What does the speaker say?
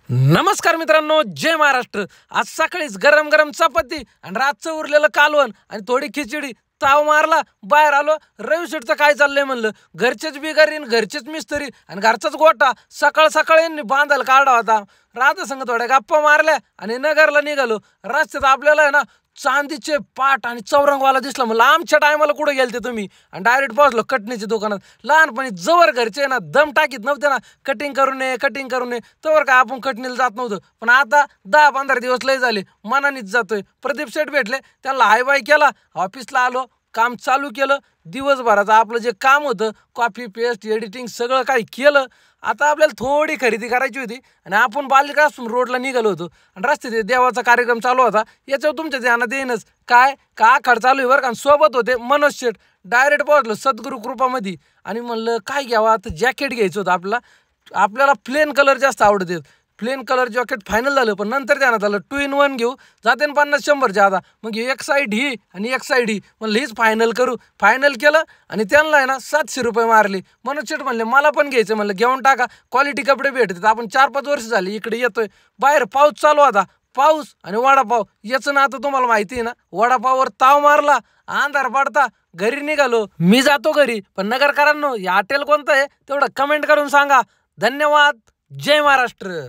नमस्कार मित्रांनो, जय महाराष्ट्र। आज सकाळीच गरम गरम चपाती आणि रातचं उरलेलं कालवण आणि थोडी खिचडी ताव मारला, बाहेर आलो। रवी शेठचं काय चाललंय म्हणलं, घरचेच बिगारीन, घरचेच मिस्त्री आणि घरचाच गोटा सकाळ सकाळ यांनी बांधायला काढा होता। राधा संग थोड्या गप्पा मारल्या आणि नगरला निघालो। रस्त्यात आपल्याला आहे ना चांदीचे पाट आणि चौरंगवाला दिसला। म्हणलं आमच्या टायमाला कुठे गेलते तुम्ही, आणि डायरेक्ट पोहोचलो कटणीच्या दुकानात। लहानपणी जवळ घरचे ना दम टाकीत नव्हते ना, कटिंग करून ये कटिंग करून ये, तोवर काय आपण कटणीला जात नव्हतं। पण आता 10-15 दिवस लय झाले मनानेच जातोय। प्रदीप शेठ भेटले, त्यांना हाय बाय केला, ऑफिसला आलो, काम चालू केलं। दिवसभराचं आपलं जे काम होतं, कॉपी पेस्ट एडिटिंग सगळं काही केलं। आता आपल्याला थोडी खरेदी करायची होती आणि आपण बालिकाश्रम रोडला निघालो होतो आणि रस्त्यात देवाचा कार्यक्रम चालू होता। याच्यावर तुमच्या ध्यानात येईनच काय का आखाड चालू आहे बरं का। सोबत होते मनोज शेठ। डायरेक्ट पोहोचलो सद्गुरू कृपामध्ये आणि म्हणलं काय घ्यावं, आता जॅकेट घ्यायचं होतं आपल्याला प्लेन कलर जास्त आवडते। प्लेन कलर जॅकेट फायनल झालं, पण नंतर ध्यानात आलं 2 in 1 घेऊ, जाते 50-100 ज्यादा, मग एक साईड ही आणि एक साईड ही, म्हणलं हीच फायनल करू। फायनल केलं आणि त्यांना आहे ना 700 रुपये मारले। मनोज शेठ म्हणले मला पण घ्यायचं, म्हणलं घेऊन टाका, क्वालिटी कपडे भेटतात। आपण 4-5 वर्ष झाली इकडे येतोय। बाहेर पाऊस चालू होता, पाऊस आणि वडापाव याचं ना आता तुम्हाला माहिती आहे ना, वडापाववर ताव मारला, अंधार पडता घरी निघालो। मी जातो घरी, पण नगरकरांनो हे हॉटेल कोणतं आहे तेवढं कमेंट करून सांगा। धन्यवाद, जय महाराष्ट्र।